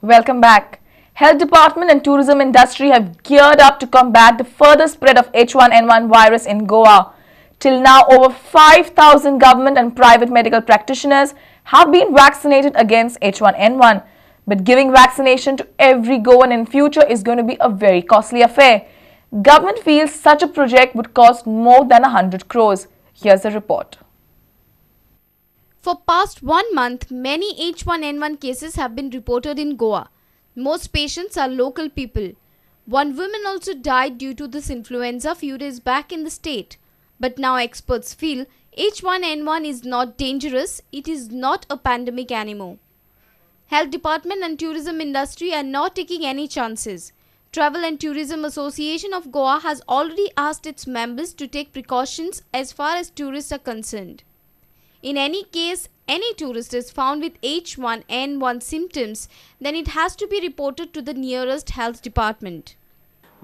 Welcome back. Health Department and tourism industry have geared up to combat the further spread of H1N1 virus in Goa. Till now, over 5,000 government and private medical practitioners have been vaccinated against H1N1. But giving vaccination to every Goan in future is going to be a very costly affair. Government feels such a project would cost more than 100 crores. Here's the report. For past 1 month, many H1N1 cases have been reported in Goa. Most patients are local people. One woman also died due to this influenza few days back in the state. But now experts feel H1N1 is not dangerous, it is not a pandemic anymore. Health Department and tourism industry are not taking any chances. Travel and Tourism Association of Goa has already asked its members to take precautions as far as tourists are concerned. In any case, any tourist is found with H1N1 symptoms, then it has to be reported to the nearest health department.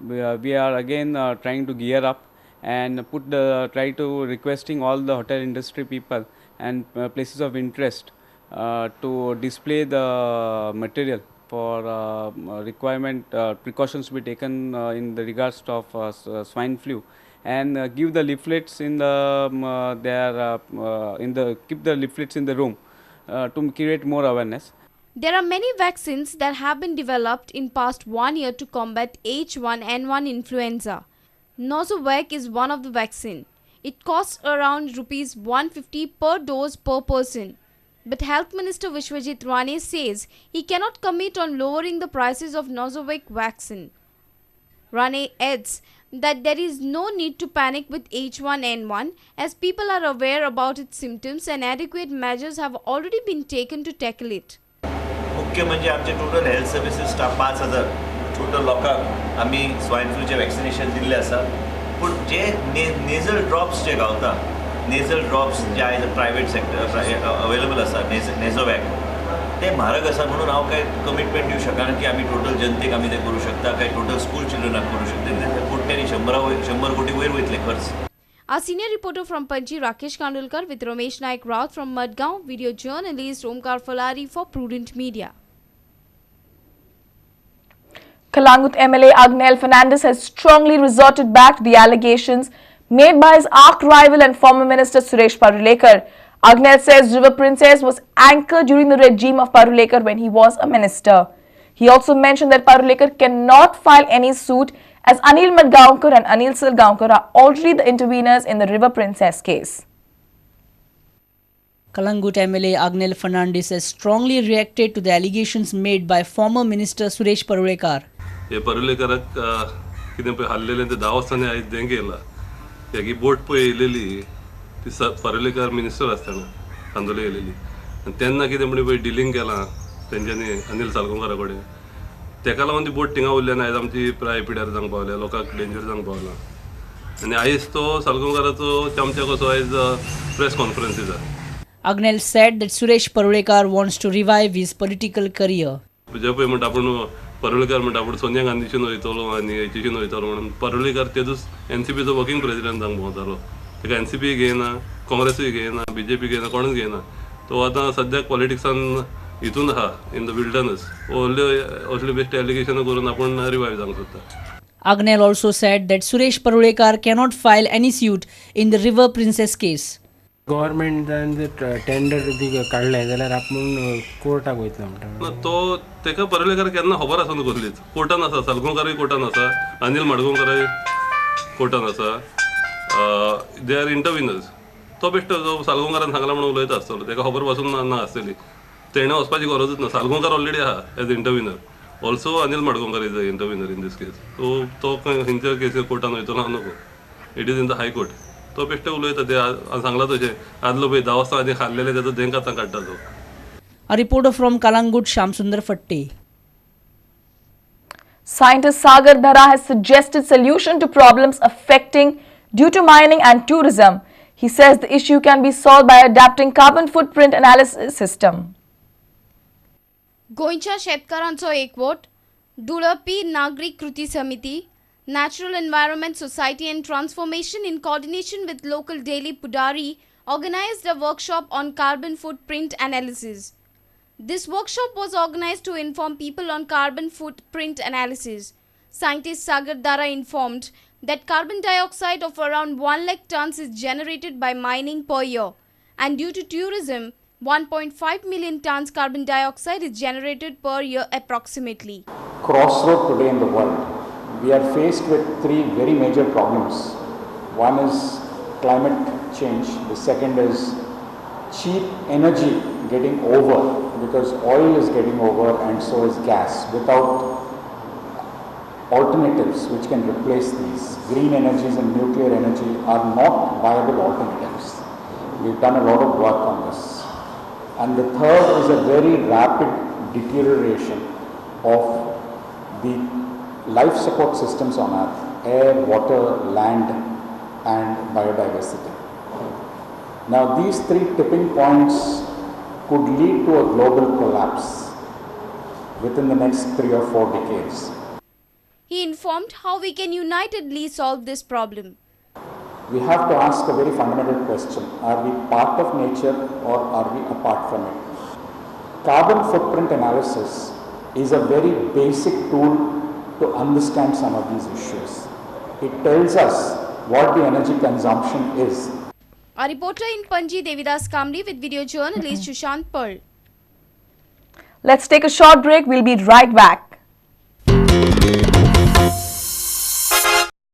We are again trying to gear up and try to requesting all the hotel industry people and places of interest to display the material for requirement precautions to be taken in the regards of swine flu, and give the leaflets in keep the leaflets in the room to create more awareness. There are many vaccines that have been developed in past 1 year to combat H1N1 influenza. Nozovac is one of the vaccine. It costs around rupees 150 per dose per person. But Health Minister Vishwajit Rane says he cannot commit on lowering the prices of Nozovac vaccine. Rane adds that there is no need to panic with H1N1 as people are aware about its symptoms and adequate measures have already been taken to tackle it. मुख्य म्हणजे आमचे total health services staff 5,000 total लोकांक आमी swine फ्लूचे vaccination दिल्ले आसा. पूण जे nasal drops जे गावता, nasal drops जे आयज प्रायवेट सेक्टर अवेलेबल आसा, नेझोवॅक ते म्हारग आसा म्हणून हांव काय कमिटमेंट दिवं शकना की आमी टोटल जनतेक आमी ते करूं शकता, काय टोटल स्कूल चिल्ड्रनाक करूं शकता. कोट्यांनी 100 कोटी वयर वयतले खर्च. Our senior reporter from Panji, Rakesh Kandulkar, with Ramesh Naik Raut from Madgaon, video journalist Omkar Falari for Prudent Media. Kalangut MLA Agnel Fernandez has strongly resorted back to the allegations made by his arch rival and former minister Suresh Parulekar. Agnel says River Princess was anchored during the regime of Parulekar when he was a minister. He also mentioned that Parulekar cannot file any suit as Anil Madgaonkar and Anil Salgaonkar are already the interveners in the River Princess case. Kalangut MLA Agnel Fernandez has strongly reacted to the allegations made by former minister Suresh Parulekar. हे परुलेकराक कितें पळय हाल्लेलें ते 10 वर्सांनी आयज तें केलां. ही boat पळय येयलेली ती Parulekar minister आसतना कांदोळे येयलेली आनी तेन्ना कितें म्हणून पळय डिलींग केलां तेंच्यांनी अनिल सालगांवकारा कडेन. तेका लागून ती बोट थिंगा उरल्यान आयज आमची प्राय पिड्यार जावंक पावल्या, लोकांक डेंजर जावंक पावला. आनी आयज तो सालगांवकाराचो चमच्या कसो आयज प्रेस कॉन्फरन्स दिता. Agnel said that Suresh Parulekar wants to revive his political career. जे पळय म्हणटा आपूण परुलेकर म्हणटा आपूण सोनिया गांधीच्यान वयतलो आनी हेचीच्यान वयतलो म्हणून परुलेकर तेजूच एनसीपीचो वर्किंग प्रेसिडेंट जावंक भोंवतालो. तेका एनसीपी घेयना, काँग्रेसूय घेयना, बीजेपी घेयना, कोणूच घेयना. तो आतां सद्याक पॉलिटिक्सान हितून आहा इन द विल्डरनस. असले बेश्टे एलिगेशन करून आपूण रिवायव जावंक सोदता. Agnel also said that Suresh Parulekar cannot file any suit in the River Princess case. गव्हर्मेंटान जर टेंडर काडलें जाल्यार आपूण कोर्टाक वयतलो म्हणटा. तो तेका परुलेकर केन्ना खबर आसा न्हू कसलीच. कोर्टान आसा, सालगांवकारूय कोर्टान आसा, अनिल माडगांवकारूय कोर्टान आसा. They are intervenors. तो बेश्टो जो सालगांवकारान सांगला म्हणून उलयता आसतलो, तेका खबर पासून ना आसतली. तेणें वचपाची गरजूच ना. सालगांवकार ऑलरेडी आहा as intervenor. Also Anil Madgaonkar is a intervenor in this case. तो खंयच्या केसीर कोर्टान वयतलो हांव नको. It is in the high court. तो बेश्टे उलयता ते सांगला तशें. आदलो पळय 10 वर्सां आनी खाल्लेले तेजो देंक आतां काडटा तो. A reporter from Kalangut, Shamsundar Fatte. Scientist Sagar Dhara has suggested solution to problems affecting due to mining and tourism. He says the issue can be solved by adapting carbon footprint analysis system. गोंयच्या शेतकारांचो एकवट, डुळपी नागरिक कृती समिती, Natural Environment Society and Transformation in coordination with local Delhi Pudari organized a workshop on carbon footprint analysis. This workshop was organized to inform people on carbon footprint analysis. Scientist Sagar Dara informed that carbon dioxide of around 1 lakh tons is generated by mining per year, and due to tourism, 1.5 million tons carbon dioxide is generated per year approximately. Crossroad today in the world. We are faced with three very major problems. One is climate change, the second is cheap energy getting over, because oil is getting over and so is gas, without alternatives which can replace these. Green energies and nuclear energy are not viable alternatives. We've done a lot of work on this. And the third is a very rapid deterioration of the life support systems on Earth: air, water, land and biodiversity. Now these three tipping points could lead to a global collapse within the next 3 or 4 decades. He informed how we can unitedly solve this problem. We have to ask a very fundamental question: are we part of nature or are we apart from it? Carbon footprint analysis is a very basic tool to understand some of these issues. It tells us what the energy consumption is. A reporter in Panji, Devidas Kamli, with video journalist Sushant Pearl. Let's take a short break. We'll be right back.